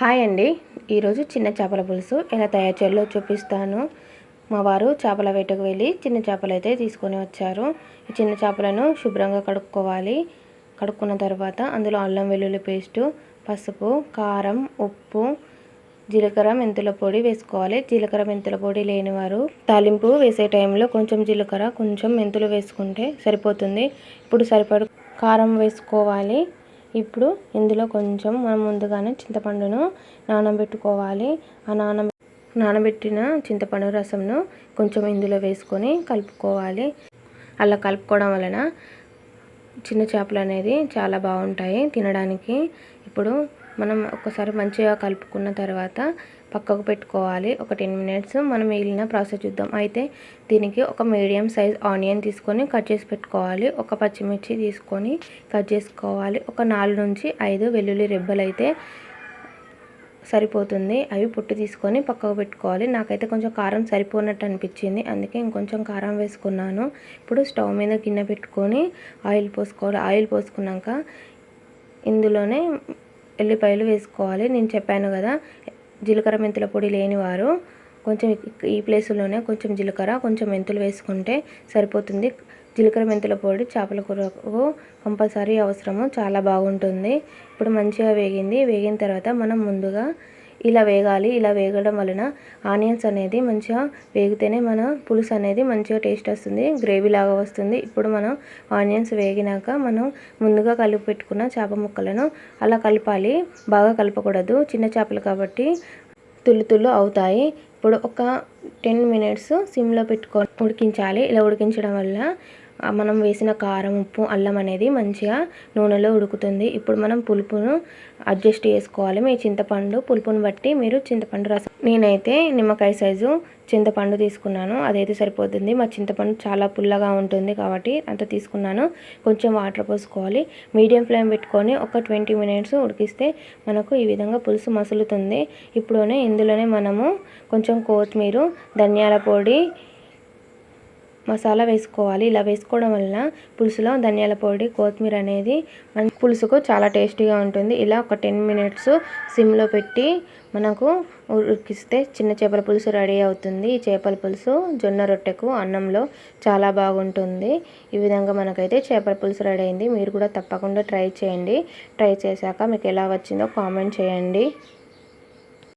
Hi అండి. ఈరోజు చిన్న చేపల పులుసు ఎలా తయారు చేయాలో చూపిస్తాను. మా వారు చేపల వేటకు వెళ్ళి చిన్న చేపలు అయితే తీసుకొని వచ్చారు. ఈ చిన్న చేపలను శుభ్రంగా కడుక్కోవాలి. కడుక్కున్న తర్వాత అందులో అల్లం వెల్లుల్లి పేస్టు, పసుపు, కారం, ఉప్పు, జీలకర్ర మెంతుల పొడి వేసుకోవాలి. జీలకర్ర మెంతుల పొడి లేనివారు తాలింపు వేసే టైంలో కొంచెం జీలకర్ర కొంచెం మెంతులు వేసుకుంటే సరిపోతుంది. ఇప్పుడు సరిపడు కారం వేసుకోవాలి. ఇప్పుడు ఇందులో కొంచెం మనం ముందుగానే చింతపండును నానబెట్టుకోవాలి. ఆ నానబెట్టిన చింతపండు రసంను కొంచెం ఇందులో వేసుకొని కలుపుకోవాలి. అలా కలుపుకోవడం వలన చిన్న చేపలు అనేది చాలా బాగుంటాయి తినడానికి. ఇప్పుడు మనం ఒకసారి మంచిగా కలుపుకున్న తర్వాత పక్కకు పెట్టుకోవాలి. ఒక 10 మినిట్స్ మనం మిగిలిన ప్రాసెస్ చూద్దాం. అయితే దీనికి ఒక మీడియం సైజ్ ఆనియన్ తీసుకొని కట్ చేసి పెట్టుకోవాలి. ఒక పచ్చిమిర్చి తీసుకొని కట్ చేసుకోవాలి. ఒక 4 నుంచి 5 వెల్లుల్లి రెబ్బలు అయితే సరిపోతుంది. అవి పొట్టు తీసుకొని పక్కకు పెట్టుకోవాలి. నాకైతే కొంచెం కారం సరిపోనట్టు అనిపించింది, అందుకే ఇంకొంచెం కారం వేసుకున్నాను. ఇప్పుడు స్టవ్ మీద గిన్నె పెట్టుకొని ఆయిల్ పోసుకోవాలి. ఆయిల్ పోసుకున్నాక ఇందులోనే ఎల్లిపాయలు వేసుకోవాలి. నేను చెప్పాను కదా, జీలకర్ర మెంతుల పొడి లేనివారు కొంచెం ఈ ప్లేస్లోనే కొంచెం జీలకర్ర కొంచెం మెంతులు వేసుకుంటే సరిపోతుంది. జీలకర్ర మెంతుల పొడి చేపల కూరకు కంపల్సరీ అవసరము, చాలా బాగుంటుంది. ఇప్పుడు మంచిగా వేగిన తర్వాత మనం ముందుగా ఇలా వేగాలి. ఇలా వేగడం వలన ఆనియన్స్ అనేది మంచిగా వేగితేనే మన పులుసు అనేది మంచిగా టేస్ట్ వస్తుంది, గ్రేవీ లాగా వస్తుంది. ఇప్పుడు మనం ఆనియన్స్ వేగినాక మనం ముందుగా కలిపి పెట్టుకున్న చేప ముక్కలను అలా కలపాలి. బాగా కలపకూడదు, చిన్న చేపలు కాబట్టి తుల్లు అవుతాయి. ఇప్పుడు ఒక 10 మినిట్స్ సిమ్లో పెట్టుకొని ఉడికించాలి. ఇలా ఉడికించడం వల్ల మనం వేసిన కారం, ఉప్పు, అల్లం అనేది మంచిగా నూనెలో ఉడుకుతుంది. ఇప్పుడు మనం పులుపును అడ్జస్ట్ చేసుకోవాలి. మీ చింతపండు పులుపుని బట్టి మీరు చింతపండు రసం, నేనైతే నిమ్మకాయ సైజు చింతపండు తీసుకున్నాను, అదైతే సరిపోతుంది. మా చింతపండు చాలా పుల్లగా ఉంటుంది కాబట్టి అంత తీసుకున్నాను. కొంచెం వాటర్ పోసుకోవాలి. మీడియం ఫ్లేమ్ పెట్టుకొని ఒక 20 మినిట్స్ ఉడికిస్తే మనకు ఈ విధంగా పులుసు మసులుతుంది. ఇప్పుడునే ఇందులోనే మనము కొంచెం కొత్తిమీర, ధనియాల పొడి, మసాలా వేసుకోవాలి. ఇలా వేసుకోవడం వలన పులుసులో ధనియాల పొడి, కొత్తిమీర అనేది పులుసుకు చాలా టేస్టీగా ఉంటుంది. ఇలా ఒక 10 మినిట్స్ సిమ్లో పెట్టి మనకు ఉడికిస్తే చిన్న చేపల పులుసు రెడీ అవుతుంది. ఈ చేపల పులుసు జొన్న రొట్టెకు, అన్నంలో చాలా బాగుంటుంది. ఈ విధంగా మనకైతే చేపల పులుసు రెడీ అయింది. మీరు కూడా తప్పకుండా ట్రై చేయండి. ట్రై చేశాక మీకు ఎలా వచ్చిందో కామెంట్ చేయండి.